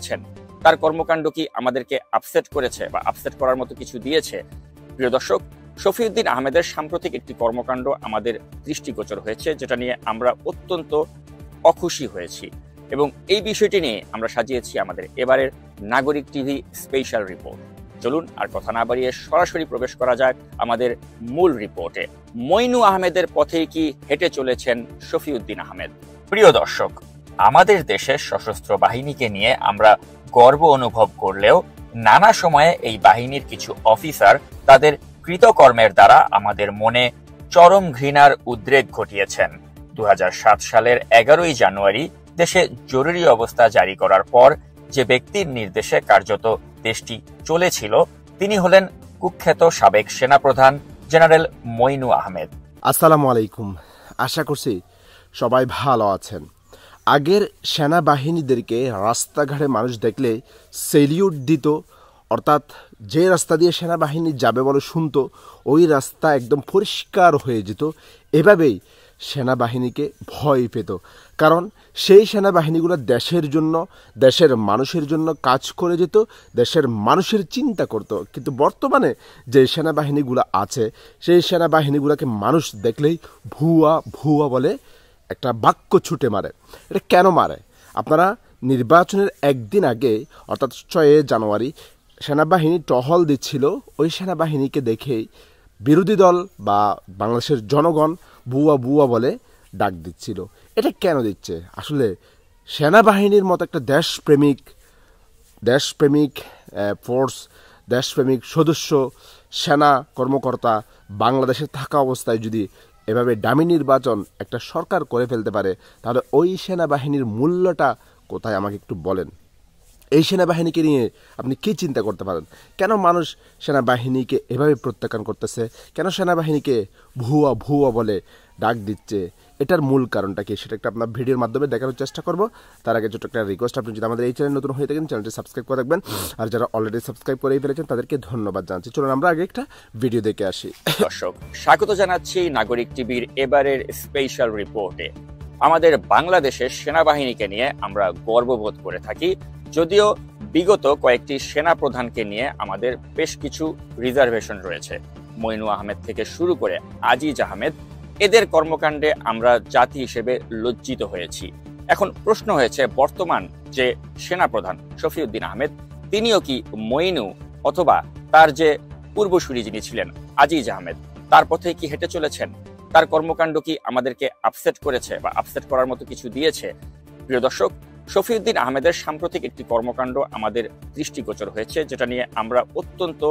যাচ্ছেন তার কর্মকাণ্ড কি আমাদেরকে আপসেট করেছে বা আপসেট করার মতো কিছু দিয়েছে? প্রিয় দর্শক, শফিউদ্দিন আহমেদের সাম্প্রতিক একটি কর্মকাণ্ড আমাদের দৃষ্টিগোচর হয়েছে, যেটা নিয়ে আমরা অত্যন্ত অখুশি হয়েছি এবং এই বিষয়টি নিয়ে আমরা সাজিয়েছি আমাদের এবারের নাগরিক টিভি স্পেশাল রিপোর্ট। চলুন আর কথা না বাড়িয়ে সরাসরি প্রবেশ করা যাক আমাদের মূল রিপোর্টে। মইনু আহমেদের পথেই কি হেঁটে চলেছেন শফিউদ্দিন আহমেদ? প্রিয় দর্শক, আমাদের দেশের সশস্ত্র বাহিনীকে নিয়ে আমরা গর্ব অনুভব করলেও নানা সময়ে এই বাহিনীর কিছু অফিসার তাদের কৃতকর্মের দ্বারা আমাদের মনে চরম ঘৃণার উদ্রেক ঘটিয়েছেন। 2007 সালের 11ই জানুয়ারি দেশে জরুরি অবস্থা জারি করার পর যে ব্যক্তির নির্দেশে কার্যত দেশটি চলেছিল তিনি হলেন কুখ্যাত সাবেক সেনাপ্রধান জেনারেল মইনু আহমেদ। আসসালামু আলাইকুম, আশা করছি সবাই ভালো আছেন। আগের সেনাবাহিনীদেরকে রাস্তাঘাটে মানুষ দেখলে সেলিউট দিত, অর্থাৎ যে রাস্তা দিয়ে সেনাবাহিনী যাবে বলে শুনতো ওই রাস্তা একদম পরিষ্কার হয়ে যেত। এভাবেই সেনাবাহিনীকে ভয় পেত, কারণ সেই সেনাবাহিনীগুলো দেশের জন্য, দেশের মানুষের জন্য কাজ করে যেত, দেশের মানুষের চিন্তা করত। কিন্তু বর্তমানে যে সেনাবাহিনীগুলো আছে সেই সেনাবাহিনীগুলোকে মানুষ দেখলেই ভুয়া ভুয়া বলে একটা বাক্য ছুটে মারে। এটা কেন মারে? আপনারা নির্বাচনের একদিন আগে অর্থাৎ 6 জানুয়ারি সেনাবাহিনী টহল দিচ্ছিল, ওই সেনাবাহিনীকে দেখেই বিরোধী দল বা বাংলাদেশের জনগণ বুয়া বুয়া বলে ডাক দিচ্ছিল। এটা কেন দিচ্ছে? আসলে সেনাবাহিনীর মতো একটা দেশপ্রেমিক ফোর্স, দেশপ্রেমিক সদস্য, সেনা কর্মকর্তা বাংলাদেশে থাকা অবস্থায় যদি এভাবে ডামি নির্বাচন একটা সরকার করে ফেলতে পারে, তাহলে ওই সেনাবাহিনীর মূল্যটা কোথায় আমাকে একটু বলেন। এই সেনাবাহিনীকে নিয়ে আপনি কী চিন্তা করতে পারেন? কেন মানুষ সেনাবাহিনীকে এভাবে প্রত্যাখ্যান করতেছে? কেন সেনাবাহিনীকে ভুয়া ভুয়া বলে ডাক দিচ্ছে? এটার মূল কারণটা কি সেটা একটা আপনার ভিডিওর মাধ্যমে দেখানোর চেষ্টা করব। তার আগে ছোট একটা রিকোয়েস্ট, আপনি যদি আমাদের এই চ্যানেল নতুন হয়ে থাকেন চ্যানেলটি সাবস্ক্রাইব করে রাখবেন, আর যারা অলরেডি সাবস্ক্রাইব করেই ফেলেছেন তাদেরকে ধন্যবাদ জানাচ্ছি। চলুন আমরা আগে একটা ভিডিও দেখে আসি। দর্শক, স্বাগত জানাচ্ছি নাগরিক টিভির এবারের স্পেশাল রিপোর্টে। আমাদের বাংলাদেশের সেনাবাহিনীকে নিয়ে আমরা গর্ববোধ করে থাকি, যদিও বিগত কয়েকটি সেনা প্রধানকে নিয়ে আমাদের বেশ কিছু রিজার্ভেশন রয়েছে। মইনু আহমেদ থেকে শুরু করে আজিজ আহমেদ, এদের কর্মকাণ্ডে আমরা জাতি হিসেবে লজ্জিত হয়েছি। এখন প্রশ্ন হয়েছে, বর্তমান যে সেনাপ্রধান শফিউদ্দিন আহমেদ তিনিও কি মইনু অথবা তার যে পূর্বসূরি যিনি ছিলেন আজিজ আহমেদ তার পথে কি হেঁটে চলেছেন? তার কর্মকাণ্ড কি আমাদেরকে আপসেট করেছে বা আপসেট করার মতো কিছু দিয়েছে? প্রিয় দর্শক, শফিউদ্দিন আহমেদের সাম্প্রতিক একটি কর্মকাণ্ড আমাদের দৃষ্টিগোচর হয়েছে, যেটা নিয়ে আমরা অত্যন্ত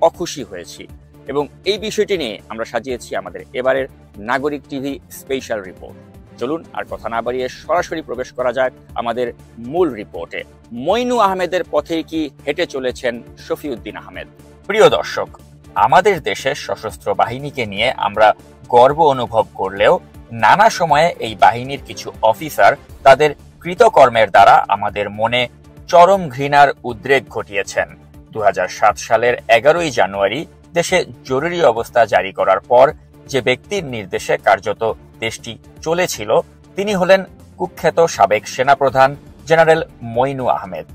অখুশি হয়েছি এবং এই বিষয়টি নিয়ে আমরা সাজিয়েছি আমাদের এবারের নাগরিক টিভি স্পেশাল রিপোর্ট। চলুন আর কথা না বাড়িয়ে সরাসরি প্রবেশ করা যাক আমাদের মূল রিপোর্টে। মইনু আহমেদের পথেই কি হেঁটে চলেছেন শফিউদ্দিন আহমেদ? প্রিয় দর্শক, আমাদের দেশের সশস্ত্র বাহিনীকে নিয়ে আমরা গর্ব অনুভব করলেও নানা সময়ে এই বাহিনীর কিছু অফিসার তাদের কৃতকর্মের দ্বারা আমাদের মনে চরম ঘৃণার উদ্রেক ঘটিয়েছেন। 2007 সালের 11ই জানুয়ারি দেশে জরুরি অবস্থা জারি করার পর যে ব্যক্তির নির্দেশে কার্যত দেশটি চলেছিল তিনি হলেন কুখ্যাত সাবেক সেনাপ্রধান জেনারেল মইনু আহমেদ।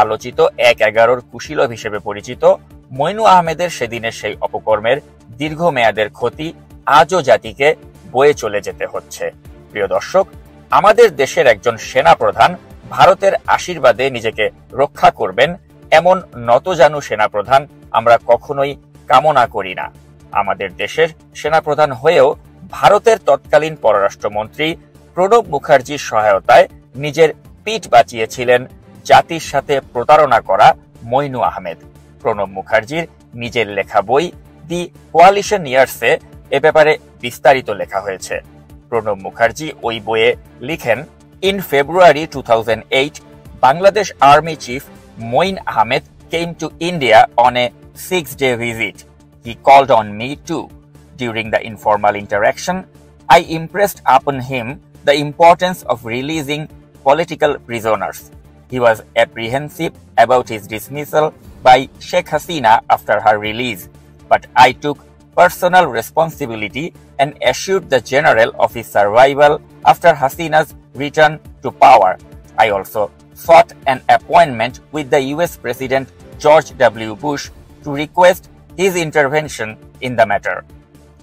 আলোচিত 1-11 কুশীলব হিসেবে পরিচিত মইনু আহমেদের সেদিনের সেই অপকর্মের দীর্ঘমেয়াদের ক্ষতি আজও জাতিকে বয়ে চলে যেতে হচ্ছে। প্রিয় দর্শক, আমাদের দেশের একজন সেনাপ্রধান ভারতের আশীর্বাদে নিজেকে রক্ষা করবেন এমন নতজানু সেনাপ্রধান আমরা কখনোই কামনা করি না। আমাদের দেশের সেনাপ্রধান হয়েও ভারতের তৎকালীন পররাষ্ট্রমন্ত্রী প্রণব মুখার্জির সহায়তায় নিজের পিঠ বাঁচিয়েছিলেন জাতির সাথে প্রতারণা করা মইনু আহমেদ। প্রণব মুখার্জির নিজের লেখা বই দি কোয়ালিশন ইয়ার্সে এ ব্যাপারে বিস্তারিত লেখা হয়েছে। প্রণব মুখার্জি ওই বইয়ে লিখেন, in February 2008, Bangladesh Army Chief Moin Ahmed came to India on a 6-day visit. He called on me too. During the informal interaction, I impressed upon him the importance of releasing political prisoners. He was apprehensive about his dismissal by Sheikh Hasina after her release, but I took personal responsibility and assured the general of his survival after Hasina's return to power. I also sought an appointment with the US President George W. Bush to request his intervention in the matter.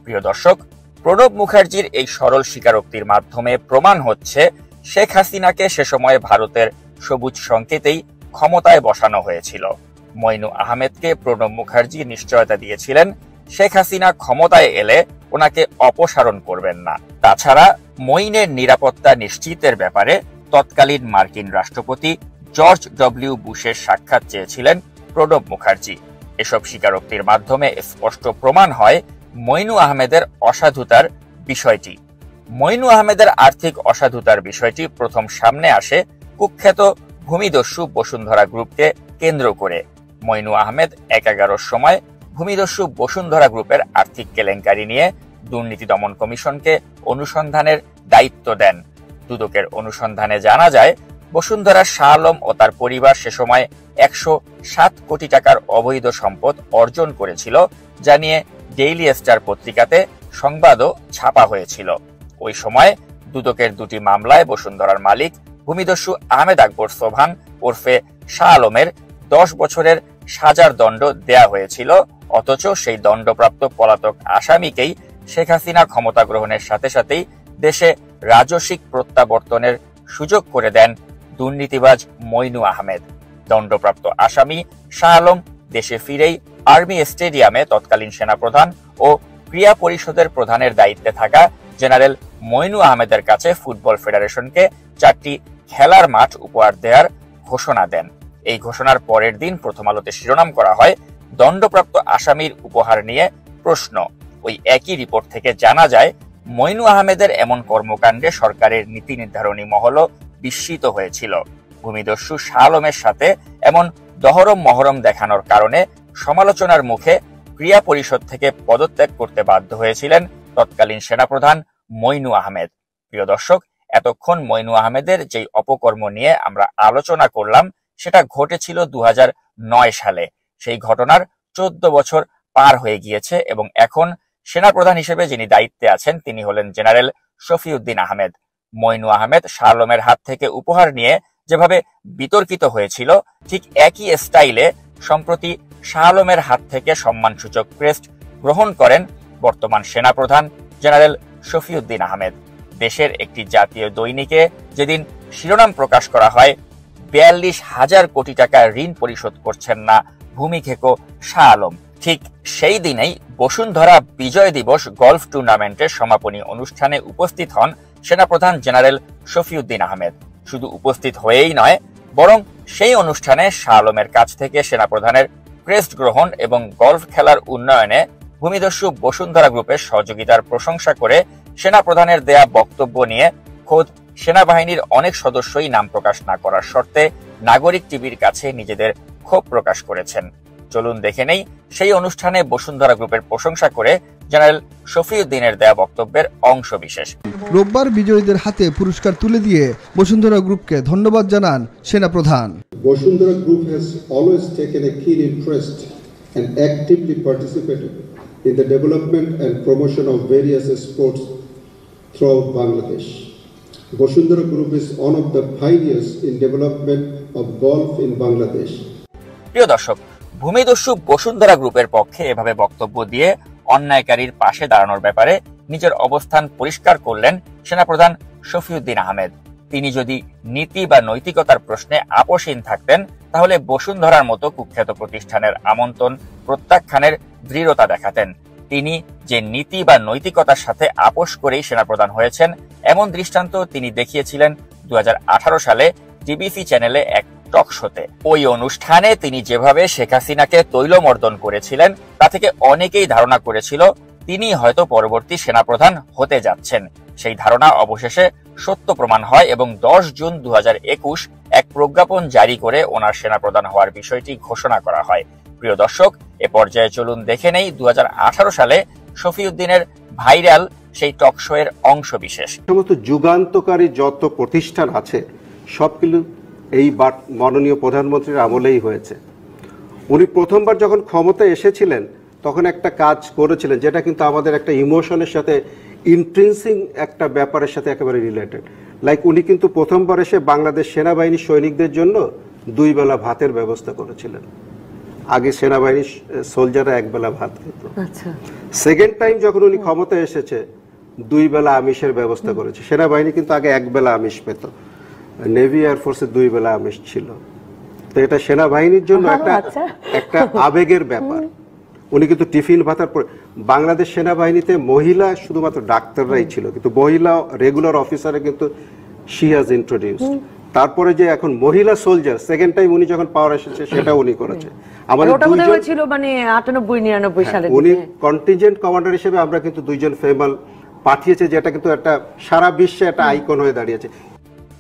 প্রিয় দর্শক, প্রণব মুখার্জির এই সরল স্বীকারোক্তির মাধ্যমে প্রমাণ হচ্ছে শেখ হাসিনাকে সে সময় ভারতের সবুজ সংকেতেই ক্ষমতায় বসানো হয়েছিল। মইনু আহমেদকে প্রণব মুখার্জি নিশ্চয়তা দিয়েছিলেন শেখ হাসিনা ক্ষমতায় এলে ওনাকে অপসারণ করবেন না। তাছাড়া মইনের নিরাপত্তা নিশ্চিতের ব্যাপারে তৎকালীন মার্কিন রাষ্ট্রপতি জর্জ ডব্লিউ বুশের সাক্ষাৎ চেয়েছিলেন প্রণব মুখার্জি। এসব স্বীকারোক্তির মাধ্যমে স্পষ্ট প্রমাণ হয় মইনু আহমেদের অসাধুতার বিষয়টি। মইনু আহমেদের আর্থিক অসাধুতার বিষয়টি প্রথম সামনে আসে কুখ্যাত ভূমিদস্যু বসুন্ধরা গ্রুপকে কেন্দ্র করে। মইনু আহমেদ 11-র সময় ভূমিদস্যু বসুন্ধরা গ্রুপের আর্থিক কেলেঙ্কারি নিয়ে দুর্নীতি দমন কমিশনকে অনুসন্ধানের দায়িত্ব দেন। দুদকের অনুসন্ধানে জানা যায় বসুন্ধরা শাহ আলম ও তার পরিবার সে সময় 107 কোটি টাকার অবৈধ সম্পদ অর্জন করেছিল, যা নিয়ে ডেইলি স্টার পত্রিকাতে সংবাদও ছাপা হয়েছিল। ওই সময় দুদকের দুটি মামলায় বসুন্ধরার মালিক ভূমিদস্যু আহমেদ আকবর সোবহান ওরফে শাহ আলমের 10 বছরের সাজার দণ্ড দেয়া হয়েছিল, অথচ সেই দণ্ডপ্রাপ্ত পলাতক আসামিকেই শেখ হাসিনা ক্ষমতা গ্রহণের সাথে সাথেই দেশে রাজস্বিক প্রত্যাবর্তনের সুযোগ করে দেন দুর্নীতিবাজ মইনু আহমেদ। দণ্ডপ্রাপ্ত আসামি শাহ আলম দেশে ফিরেই আর্মি স্টেডিয়ামে তৎকালীন সেনাপ্রধান ও ক্রীড়া পরিষদের প্রধানের দায়িত্বে থাকা জেনারেল মইনু আহমেদের কাছে ফুটবল ফেডারেশনকে 4টি খেলার মাঠ উপহার দেওয়ার ঘোষণা দেন। এই ঘোষণার পরের দিন প্রথম আলোতে শিরোনাম করা হয় দণ্ডপ্রাপ্ত আসামির উপহার নিয়ে প্রশ্ন। ওই একই রিপোর্ট থেকে জানা যায় মইনু আহমেদের এমন কর্মকাণ্ডে সরকারের নীতি নির্ধারণী মহলও বিস্মিত হয়েছিল। ভূমিদস্যু শাহ আলমের সাথে এমন দহরম মহরম দেখানোর কারণে সমালোচনার মুখে ক্রীড়া পরিষদ থেকে পদত্যাগ করতে বাধ্য হয়েছিলেন তৎকালীন সেনাপ্রধান মইনু আহমেদ। প্রিয় দর্শক, এতক্ষণ মইনু আহমেদের যেই অপকর্ম নিয়ে আমরা আলোচনা করলাম সেটা ঘটেছিল 2009 সালে। সেই ঘটনার 14 বছর পার হয়ে গিয়েছে এবং এখন সেনাপ্রধান হিসেবে যিনি দায়িত্বে আছেন তিনি হলেন জেনারেল শফিউদ্দিন আহমেদ। মইনু আহমেদ শাহ আলমের হাত থেকে উপহার নিয়ে যেভাবে বিতর্কিত হয়েছিল, ঠিক একই স্টাইলে সম্প্রতি শাহ আলমের হাত থেকে সম্মানসূচক ক্রেস্ট গ্রহণ করেন বর্তমান সেনাপ্রধান জেনারেল শফিউদ্দিন আহমেদ। দেশের একটি জাতীয় দৈনিকে যেদিন শিরোনাম প্রকাশ করা হয় 42,000 কোটি টাকা ঋণ পরিশোধ করছেন না ভূমিখেকো শাহ আলম, ঠিক সেই দিনেই বসুন্ধরা বিজয় দিবস গলফ টুর্নামেন্টের সমাপনী অনুষ্ঠানে উপস্থিত হন সেনাপ্রধান জেনারেল শফিউদ্দিন আহমেদ। শুধু উপস্থিত হয়েই নয়, বরং সেই অনুষ্ঠানে শাহ আলমের কাছ থেকে সেনাপ্রধানের ক্রেস্ট গ্রহণ এবং গলফ খেলার উন্নয়নে ভূমিদস্যু বসুন্ধরা গ্রুপের সহযোগিতার প্রশংসা করে সেনাপ্রধানের দেয়া বক্তব্য নিয়ে খোদ সেনাবাহিনীর অনেক সদস্যই নাম প্রকাশ না করার শর্তে নাগরিক টিভির কাছে নিজেদের ক্ষোভ প্রকাশ করেছেন। চলুন দেখে নেই সেই অনুষ্ঠানে বসুন্ধরা গ্রুপের প্রশংসা করে জেনারেল শফিউদ্দিনের দেয়া বক্তব্যের অংশ বিশেষ। রোববার বিজয়ীদের হাতে পুরস্কার তুলে দিয়ে বসুন্ধরা গ্রুপকে ধন্যবাদ জানান সেনাপ্রধান। Bosundhara Group has always taken a keen interest and actively participated in the development and promotion of various sports throughout Bangladesh. Bosundhara Group is one of the pioneers in development of golf in Bangladesh. প্রিয় দর্শক, ভূমিদস্যু বসুন্ধরা গ্রুপের পক্ষে এভাবে বক্তব্য দিয়ে অন্যায়কারীর পাশে দাঁড়ানোর ব্যাপারে নিজের অবস্থান পরিষ্কার করলেন সেনাপ্রধান শফিউদ্দিন আহমেদ। তিনি যদি নীতি বা নৈতিকতার প্রশ্নে আপোষহীন থাকতেন তাহলে বসুন্ধরার মতো কুখ্যাত প্রতিষ্ঠানের আমন্ত্রণ প্রত্যাখ্যানের দৃঢ়তা দেখাতেন। তিনি যে নীতি বা নৈতিকতার সাথে আপোষ করেই সেনাপ্রধান হয়েছেন এমন দৃষ্টান্ত তিনি দেখিয়েছিলেন 2018 সালে ডিবিসি চ্যানেলে এক টক শোতে। ওই অনুষ্ঠানে তিনি যেভাবে শেখ হাসিনাকে তৈলমর্দন করেছিলেন তা থেকে অনেকেই ধারণা করেছিল তিনি হয়তো পরবর্তী সেনাপ্রধান হতে যাচ্ছেন। সেই ধারণা অবশেষে সত্য প্রমাণ হয় এবং 10 জুন 2021 এক প্রজ্ঞাপন জারি করে ওনার সেনাপ্রধান হওয়ার বিষয়টি ঘোষণা করা হয়। প্রিয় দর্শক, এ পর্যায়ে চলুন দেখে নেই 2018 সালে শফিউদ্দিনের ভাইরাল সেই টক শো এর অংশ বিশেষ। সমস্ত যুগান্তকারী যত প্রতিষ্ঠান আছে সবগুলো এই মাননীয় প্রধানমন্ত্রীর আমলেই হয়েছে। উনি প্রথমবার যখন ক্ষমতায় এসেছিলেন তখন একটা কাজ করেছিলেন যেটা কিন্তু আমাদের একটা ইমোশনের সাথে ইন্ট্রিনসিক একটা ব্যাপারের সাথে একেবারে রিলেটেড। লাইক উনি কিন্তু প্রথমবার এসে বাংলাদেশ সেনাবাহিনীর সৈনিকদের জন্য 2 বেলা ভাতের ব্যবস্থা করেছিলেন। আগে সেনাবাহিনীর সোলজাররা 1 বেলা ভাত খেত। সেকেন্ড টাইম যখন উনি ক্ষমতায় এসেছে 2 বেলা আমিষের ব্যবস্থা করেছে। সেনাবাহিনী কিন্তু আগে 1 বেলা আমিষ পেত, নেভি এয়ারফোর্সে 2 বেলা আমিষ ছিল। তো এটা সেনাবাহিনীর জন্য একটা আবেগের ব্যাপার। উনি কিন্তু টিফিন ভাতার পরে বাংলাদেশ সেনাবাহিনীতে মহিলা শুধুমাত্র ডাক্তাররাই ছিল, কিন্তু মহিলা রেগুলার অফিসারে কিন্তু শি হ্যাজ ইন্ট্রোডিউসড। তারপরে যে এখন মহিলা সোলজার সেকেন্ড টাইম উনি যখন পাওয়ার এসেছে সেটা উনি করেছে। আমাদের দুইজন ছিল মানে 98-99 সালে উনি কন্টিনজেন্ট কমান্ডার হিসেবে আমরা কিন্তু 2 জন ফেমাল পাঠিয়েছে, যেটা কিন্তু একটা সারা বিশ্বে একটা আইকন হয়ে দাঁড়িয়েছে।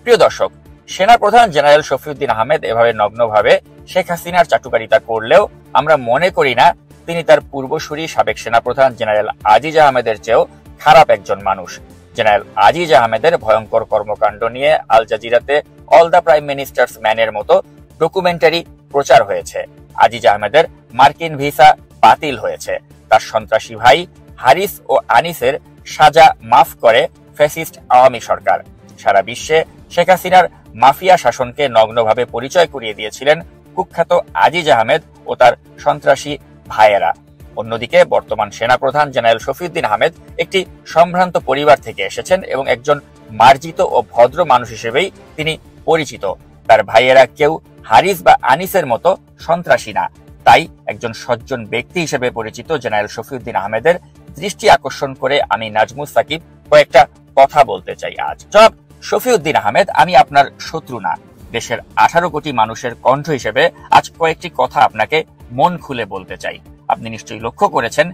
প্রিয় দর্শক, সেনাপ্রধান জেনারেল শফিউদ্দিন আহমেদ এভাবে নগ্নভাবে শেখ হাসিনার চাটুকারিতা করলেও আমরা মনে করি না তিনি তার পূর্বসূরি সাবেক সেনাপ্রধান জেনারেল আজিজ আহমেদের চেয়েও খারাপ একজন মানুষ। জেনারেল আজিজ আহমেদের ভয়ঙ্কর কর্মকাণ্ড নিয়ে আল জাজিরাতে অল দ্য প্রাইম মিনিস্টার্স ম্যানের মতো ডকুমেন্টারি প্রচার হয়েছে। আজিজ আহমেদের মার্কিন ভিসা বাতিল হয়েছে। তার সন্ত্রাসী ভাই হারিস ও আনিসের সাজা মাফ করে ফ্যাসিস্ট আওয়ামী সরকার। সারা বিশ্বে শেখ হাসিনার মাফিয়া শাসনকে নগ্নভাবে পরিচয় করিয়ে দিয়েছিলেন কুখ্যাত আজিজ আহমেদ ও তার সন্ত্রাসী ভাইয়েরা। অন্যদিকে বর্তমান সেনাপ্রধান জেনারেল শফিউদ্দিন আহমেদ একটি সম্ভ্রান্ত পরিবার থেকে এসেছেন এবং একজন মার্জিত ও ভদ্র মানুষ হিসেবেই তিনি পরিচিত। তার ভাইয়েরা কেউ হারিস বা আনিসের মতো সন্ত্রাসী না। তাই একজন সজ্জন ব্যক্তি হিসেবে পরিচিত জেনারেল শফিউদ্দিন আহমেদের দৃষ্টি আকর্ষণ করে আমি নাজমুস সাকিব কয়েকটা কথা বলতে চাই আজ। জনাব শফিউদ্দিন আহমেদ, আমি আপনার শত্রু না। দেশের 18 কোটি মানুষের কণ্ঠ হিসেবে আজ কয়েকটি কথা আপনাকে মন খুলে বলতে চাই। আপনি নিশ্চয়ই লক্ষ্য করেছেন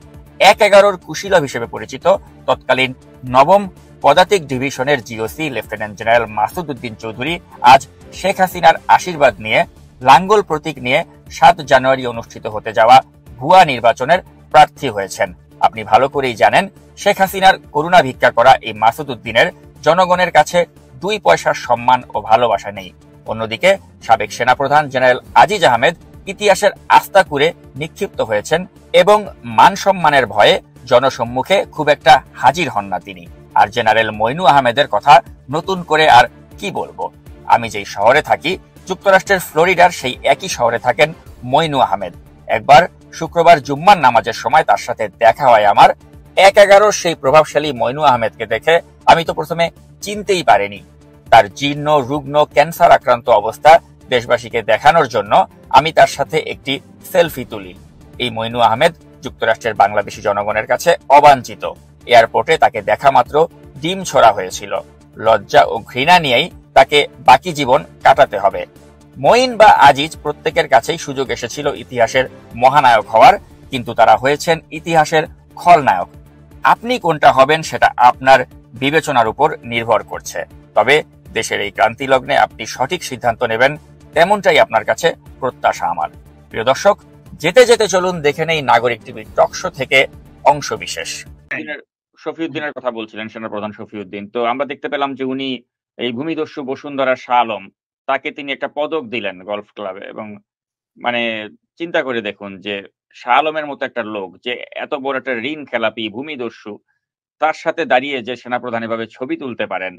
1-11 কুশীলব হিসেবে পরিচিত তৎকালীন 9ম পদাতিক ডিভিশনের GOC lieutenant general Masud Uddin Chowdhury আজ শেখ হাসিনার আশীর্বাদ নিয়ে লাঙ্গল প্রতীক নিয়ে 7 জানুয়ারি অনুষ্ঠিত হতে যাওয়া ভুয়া নির্বাচনের প্রার্থী হয়েছেন। আপনি ভালো করেই জানেন শেখ হাসিনার করুণা ভিক্ষা করা এই মাসুদ উদ্দিনের জনগণের কাছে 2 পয়সার সম্মান ও ভালোবাসা নেই। অন্যদিকে সাবেক সেনাপ্রধান জেনারেল আজিজ আহমেদ ইতিহাসের আস্তাকুরে নিক্ষিপ্ত হয়েছেন এবং মান সম্মানের ভয়ে জনসম্মুখে খুব একটা হাজির হন না তিনি। আর জেনারেল মইনু আহমেদের কথা নতুন করে আর কি বলবো। আমি যেই শহরে থাকি যুক্তরাষ্ট্রের ফ্লোরিডার সেই একই শহরে থাকেন মইনু আহমেদ। একবার শুক্রবার জুম্মার নামাজের সময় তার সাথে দেখা হয় আমার। 1-11 সেই প্রভাবশালী মইনু আহমেদকে দেখে আমি তো প্রথমে চিনতেই পারিনি। তার জীর্ণ রুগ্ন ক্যান্সার আক্রান্ত অবস্থা দেশবাসীকে দেখানোর জন্য আমি তার সাথে একটি সেলফি তুলি। এই মইনু আহমেদ যুক্তরাষ্ট্রের বাংলাদেশি জনগণের কাছে অবাঞ্ছিত। এয়ারপোর্টে তাকে দেখা মাত্র ডিম ছড়া হয়েছিল। লজ্জা ও ঘৃণা নিয়েই তাকে বাকি জীবন কাটাতে হবে। মঈন বা আজিজ প্রত্যেকের কাছেই সুযোগ এসেছিল ইতিহাসের মহানায়ক হওয়ার, কিন্তু তারা হয়েছেন ইতিহাসের খলনায়ক। আপনি কোনটা হবেন সেটা আপনার বিবেচনার উপর নির্ভর করছে। তবে দেশের এই ক্রান্তি লগ্নে আপনি সঠিক সিদ্ধান্ত নেবেন তেমনটাই আপনার কাছে প্রত্যাশা আমার। প্রিয় দর্শক, যেতে যেতে চলুন দেখে নেই নাগরিক টিভির টকশো থেকে অংশ বিশেষ। শফিউদ্দিনের কথা বলছিলেন, সেনাপ্রধান শফিউদ্দিন। তো আমরা দেখতে পেলাম যে উনি এই ভূমিদস্যু বসুন্ধরা শাহ আলম, তাকে তিনি একটা পদক দিলেন গলফ ক্লাবে। এবং মানে চিন্তা করে দেখুন যে শাহ আলমের মতো একটা লোক যে এত বড় একটা ঋণ খেলাপি ভূমিদস্যু, তার সাথে দাঁড়িয়ে যে সেনাপ্রধান এভাবে ছবি তুলতে পারেন,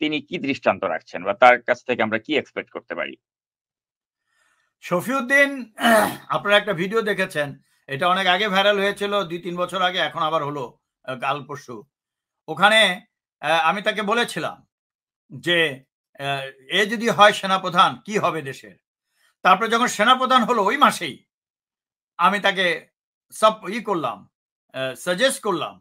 তিনি কি দৃষ্টান্ত রাখছেন বা তার কাছ থেকে আমরা কি এক্সপেক্ট করতে পারি? শফিউদ্দিন, আপনারা একটা ভিডিও দেখেছেন, এটা অনেক আগে ভাইরাল হয়েছিল, 2-3 বছর আগে, এখন আবার হলো কাল পরশু। ওখানে আমি তাকে বলেছিলাম যে এ যদি হয় সেনাপ্রধান কি হবে দেশের। তারপরে যখন সেনাপ্রধান হলো ওই মাসেই আমি তাকে করলাম, সাজেস্ট করলাম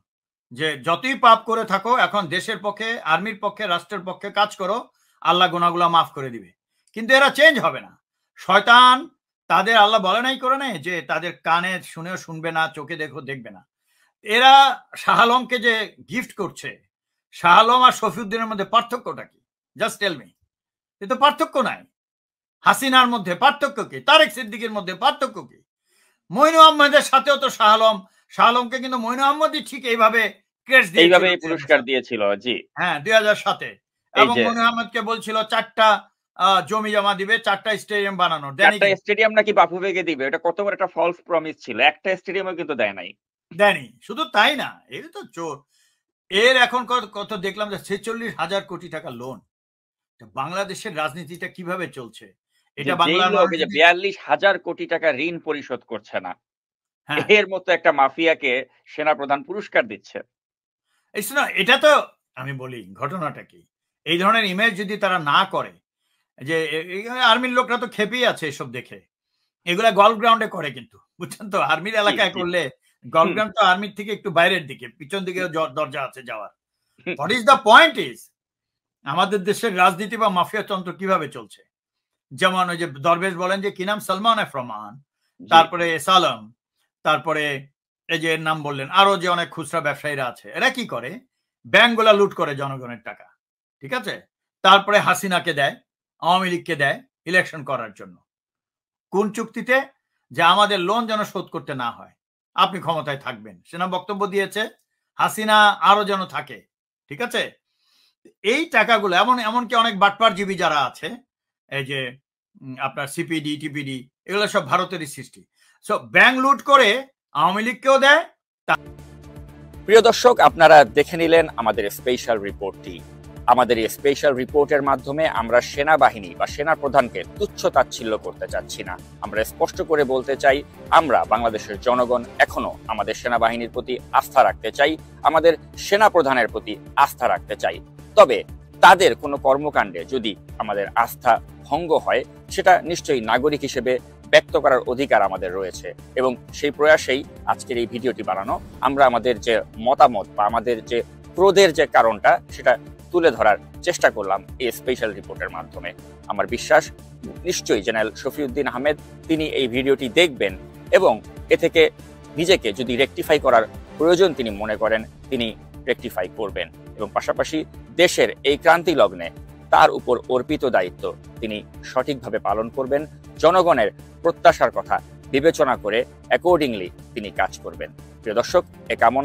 যে যতই পাপ করে থাকো এখন দেশের পক্ষে, আর্মির পক্ষে, রাষ্ট্রের পক্ষে কাজ করো, আল্লাহ গুনাহগুলো মাফ করে দিবে। কিন্তু এরা চেঞ্জ হবে না। শয়তান তাদের, আল্লাহ বলে নাই করে নাই যে তাদের কানে শুনেও শুনবে না, চোখে দেখবে না। এরা শাহ আলমকে যে গিফট করছে, শাহ আলম আর শফিউদ্দিনের মধ্যে পার্থক্যটা কি? Just tell me. এ তো পার্থক্য নাই। হাসিনার মধ্যে পার্থক্য কি? তারেক সিদ্দিকের মধ্যে পার্থক্য কি? মইনু আহমেদের সাথেও তো শাহ আলমকে কিন্তু মইনু আহমেদই ঠিক এইভাবে পুরস্কার দিয়েছিল। জি হ্যাঁ, 2007-এ। এবং মইনু আহমেদকে বলছিল 4টা জমি জমা দিবে, 4টা স্টেডিয়াম বানানোর। 4টা স্টেডিয়াম নাকি বাফুফেকে দিবে। এটা কত বড় একটা ফলস প্রমিস ছিল। একটা স্টেডিয়ামও কিন্তু দেয়নি। শুধু তাই না, এর তো চোর। এর এখন কত দেখলাম যে 46,000 কোটি টাকা লোন। বাংলাদেশের রাজনীতিটা কিভাবে চলছে এটা যে বাংলার লোক মানুষ এই যে যদি- 42,000 কোটি টাকা ঋণ পরিশোধ করছে না, হ্যাঁ এর মতো একটা মাফিয়াকে সেনাপ্রধান পুরস্কার দিচ্ছে। এই শোনো, এটা তো আমি বলি ঘটনাটা কি, এই ধরনের ইমেজ যদি তারা না করে, যে আর্মির লোকরা তো খেপেই আছে এসব দেখে, এগুলা গলফ গ্রাউন্ডে করে কিন্তু, বুঝছেন তো, আর্মির এলাকায় জি। করলে, গলফ গ্রাউন্ড তো আর্মির থেকে একটু বাইরের দিকে, পিছন দিকে দরজা আছে যাওয়ার। What is the point is, আমাদের দেশের রাজনীতি বা মাফিয়া তন্ত্র কিভাবে চলছে। যেমন ওই যে দরবেশ বলেন যে কি নাম, সালমান এফ রহমান, তারপরে সালাম, তারপরে এই যে এর নাম বললেন, আরো যে অনেক খুচরা ব্যবসায়ীরা আছে, এরা কি করে, ব্যাংকগুলা লুট করে জনগণের টাকা, ঠিক আছে, তারপরে হাসিনাকে দেয়, আওয়ামী লীগকে দেয় ইলেকশন করার জন্য, কোন চুক্তিতে, যে আমাদের লোন যেন শোধ করতে না হয়, আপনি ক্ষমতায় থাকবেন, সেনা বক্তব্য দিয়েছে, হাসিনা আরো যেন থাকে, ঠিক আছে। এই টাকাগুলো এমনকি অনেক বাটপারজীবী যারা আছে, এই যে আপনার সিপিডি টিপিডি, এগুলো সব ভারতেরই সৃষ্টি। সো ব্যাংক লুট করে আওয়ামী লীগকেও দেয়। প্রিয় দর্শক, আপনারা দেখে নিলেন আমাদের স্পেশাল রিপোর্টটি। আমাদের এই স্পেশাল রিপোর্টের মাধ্যমে আমরা সেনাবাহিনী বা সেনাপ্রধানকে তুচ্ছ তাচ্ছিল্য করতে চাচ্ছি না। আমরা স্পষ্ট করে বলতে চাই, আমরা বাংলাদেশের জনগণ এখনো আমাদের সেনাবাহিনীর প্রতি আস্থা রাখতে চাই, আমাদের সেনাপ্রধানের প্রতি আস্থা রাখতে চাই। তবে তাদের কোনো কর্মকাণ্ডে যদি আমাদের আস্থা ভঙ্গ হয়, সেটা নিশ্চয়ই নাগরিক হিসেবে ব্যক্ত করার অধিকার আমাদের রয়েছে, এবং সেই প্রয়াসেই আজকের এই ভিডিওটি বানানো। আমরা আমাদের যে মতামত বা আমাদের যে ক্রোধের যে কারণটা, সেটা তুলে ধরার চেষ্টা করলাম এই স্পেশাল রিপোর্টের মাধ্যমে। আমার বিশ্বাস নিশ্চয়ই জেনারেল শফিউদ্দিন আহমেদ তিনি এই ভিডিওটি দেখবেন এবং এ থেকে নিজেকে যদি রেকটিফাই করার প্রয়োজন তিনি মনে করেন, তিনি রেকটিফাই করবেন, এবং পাশাপাশি দেশের এই ক্রান্তি লগ্নে তার উপর অর্পিত দায়িত্ব তিনি সঠিকভাবে পালন করবেন, জনগণের প্রত্যাশার কথা বিবেচনা করে অ্যাকর্ডিংলি তিনি কাজ করবেন। প্রিয় দর্শক, এ কামনা